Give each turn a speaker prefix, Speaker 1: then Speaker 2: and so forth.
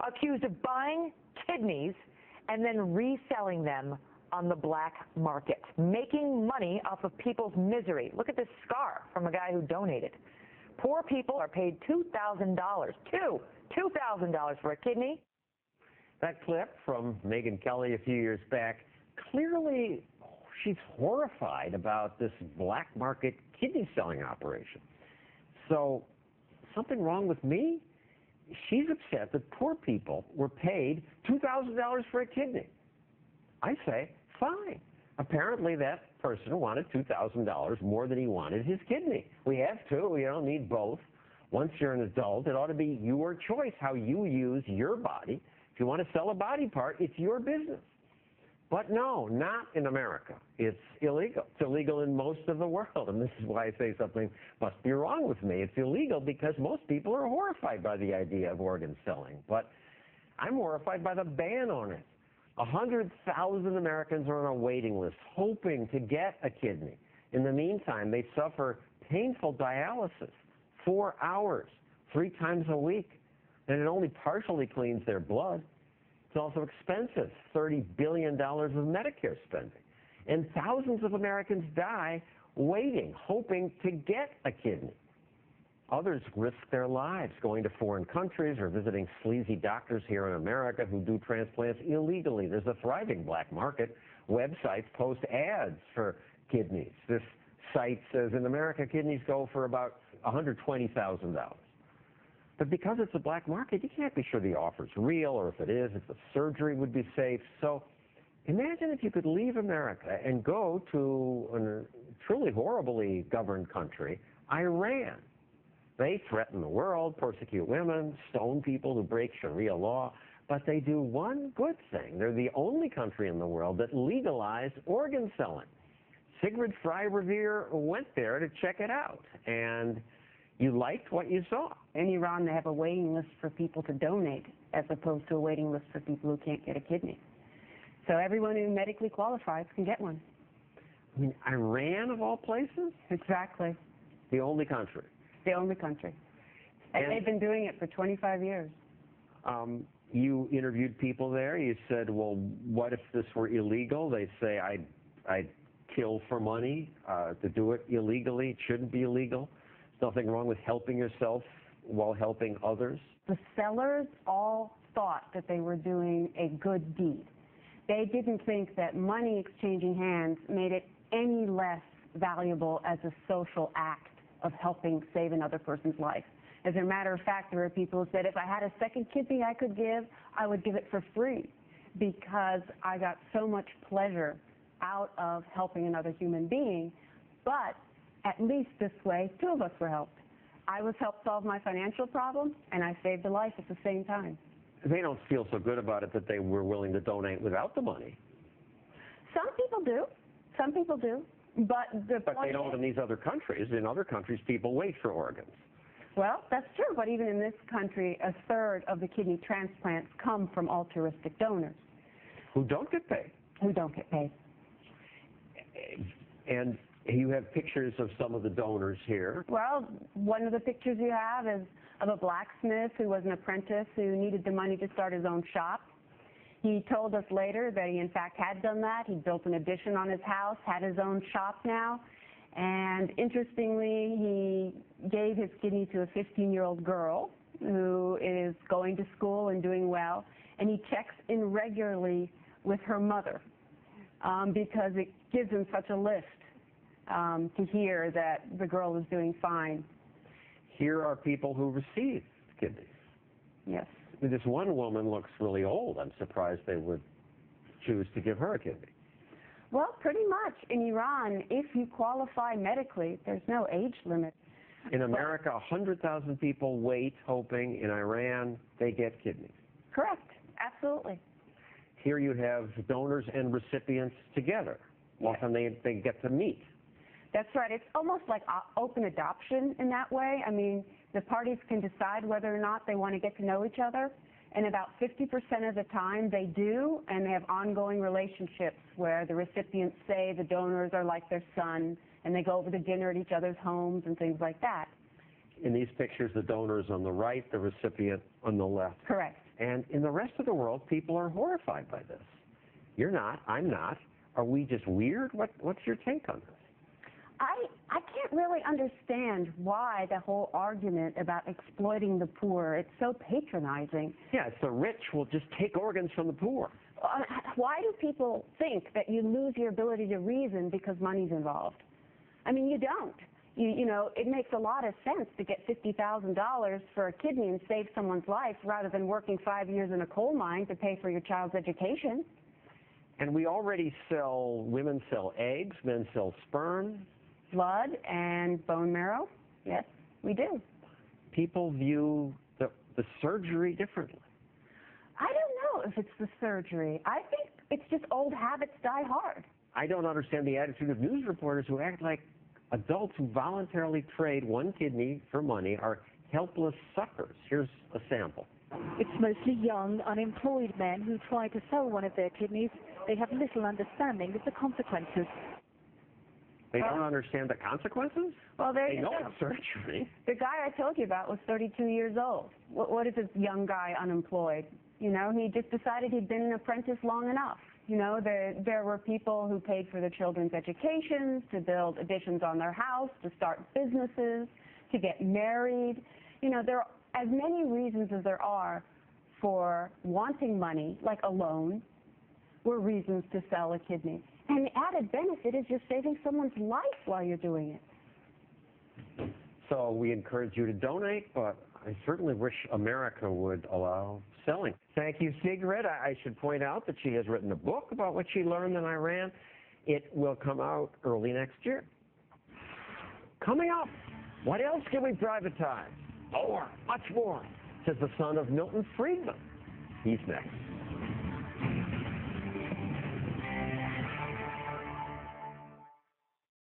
Speaker 1: accused of buying kidneys and then reselling them on the black market, making money off of people's misery. Look at this scar from a guy who donated. Poor people are paid $2,000, $2,000 for a kidney.
Speaker 2: That clip from Megyn Kelly a few years back, clearly she's horrified about this black market kidney selling operation. So, something wrong with me? She's upset that poor people were paid $2,000 for a kidney. I say, fine. Apparently that person wanted $2,000 more than he wanted his kidney. We have two. We don't need both. Once you're an adult, it ought to be your choice how you use your body. If you want to sell a body part, it's your business. But no, not in America. It's illegal. It's illegal in most of the world, and this is why I say something must be wrong with me. It's illegal because most people are horrified by the idea of organ selling, but I'm horrified by the ban on it. 100,000 Americans are on a waiting list hoping to get a kidney. In the meantime, they suffer painful dialysis, 4 hours, 3 times a week, and it only partially cleans their blood. It's also expensive, $30 billion of Medicare spending. And thousands of Americans die waiting, hoping to get a kidney. Others risk their lives going to foreign countries or visiting sleazy doctors here in America who do transplants illegally. There's a thriving black market. Websites post ads for kidneys. This site says in America, kidneys go for about $120,000. But because it's a black market, you can't be sure the offer's real, or if it is, if the surgery would be safe. So imagine if you could leave America and go to a truly horribly governed country, Iran. They threaten the world, persecute women, stone people who break Sharia law, but they do one good thing. They're the only country in the world that legalized organ selling. Sigrid Frey-Revere went there to check it out, and you liked what you saw.
Speaker 3: In Iran, they have a waiting list for people to donate as opposed to a waiting list for people who can't get a kidney. So everyone who medically qualifies can get one.
Speaker 2: I mean, Iran of all places?
Speaker 3: Exactly.
Speaker 2: The only country.
Speaker 3: The only country. And they've been doing it for 25 years.
Speaker 2: You interviewed people there. You said, well, what if this were illegal? They say, I'd kill for money to do it illegally. It shouldn't be illegal. There's nothing wrong with helping yourself while helping others.
Speaker 3: The sellers all thought that they were doing a good deed. They didn't think that money exchanging hands made it any less valuable as a social act of helping save another person's life. As a matter of fact, there are people who said, if I had a second kidney I could give, I would give it for free because I got so much pleasure out of helping another human being. But at least this way, 2 of us were helped. I was helped solve my financial problem, and I saved a life at the same time.
Speaker 2: They don't feel so good about it that they were willing to donate without the money.
Speaker 3: Some people do. Some people do. But
Speaker 2: they don't in these other countries. In other countries, people wait for organs.
Speaker 3: Well, that's true. But even in this country, 1/3 of the kidney transplants come from altruistic donors.
Speaker 2: Who don't get paid.
Speaker 3: Who don't get paid.
Speaker 2: And you have pictures of some of the donors here.
Speaker 3: Well, one of the pictures you have is of a blacksmith who was an apprentice who needed the money to start his own shop. He told us later that he in fact had done that. He built an addition on his house, had his own shop now, and interestingly, he gave his kidney to a 15-year-old girl who is going to school and doing well, and he checks in regularly with her mother because it gives him such a lift to hear that the girl is doing fine.
Speaker 2: Here are people who receive kidneys.
Speaker 3: Yes.
Speaker 2: This one woman looks really old. I'm surprised they would choose to give her a kidney.
Speaker 3: Well, pretty much. In Iran, if you qualify medically, there's no age limit.
Speaker 2: In America, 100,000 people wait, hoping. In Iran, they get kidneys.
Speaker 3: Correct. Absolutely.
Speaker 2: Here you have donors and recipients together.
Speaker 3: Yes.
Speaker 2: Often they get to meet.
Speaker 3: That's right. It's almost like open adoption in that way. I mean, the parties can decide whether or not they want to get to know each other, and about 50% of the time they do, and they have ongoing relationships where the recipients say the donors are like their son, and they go over to dinner at each other's homes and things like that.
Speaker 2: In these pictures, the donor is on the right, the recipient on the left.
Speaker 3: Correct.
Speaker 2: And in the rest of the world, people are horrified by this. You're not, I'm not. Are we just weird? What's your take on this?
Speaker 3: I can't really understand why the whole argument about exploiting the poor, it's so patronizing.
Speaker 2: Yeah, it's the rich will just take organs from the poor.
Speaker 3: Why do people think that you lose your ability to reason because money's involved? I mean, you don't. You know, it makes a lot of sense to get $50,000 for a kidney and save someone's life rather than working 5 years in a coal mine to pay for your child's education.
Speaker 2: And we already sell, women sell eggs, men sell sperm.
Speaker 3: Blood and bone marrow, yes, we do.
Speaker 2: People view the surgery differently.
Speaker 3: I don't know if it's the surgery. I think it's just old habits die hard.
Speaker 2: I don't understand the attitude of news reporters who act like adults who voluntarily trade one kidney for money are helpless suckers. Here's a sample.
Speaker 4: It's mostly young, unemployed men who try to sell one of their kidneys. They have little understanding of the consequences.
Speaker 2: They don't understand the consequences?
Speaker 3: Well, there
Speaker 2: They
Speaker 3: you
Speaker 2: know
Speaker 3: go.
Speaker 2: it's surgery.
Speaker 3: The guy I told you about was 32 years old. What is this young guy unemployed? You know, he just decided he'd been an apprentice long enough. You know, there were people who paid for their children's educations, to build additions on their house, to start businesses, to get married. You know, there are as many reasons as there are for wanting money, like a loan, were reasons to sell a kidney. And the added benefit is you're saving someone's life while you're doing it.
Speaker 2: So we encourage you to donate, but I certainly wish America would allow selling. Thank you, Sigrid. I should point out that she has written a book about what she learned in Iran. It will come out early next year. Coming up, what else can we privatize? More, much more, says the son of Milton Friedman. He's next.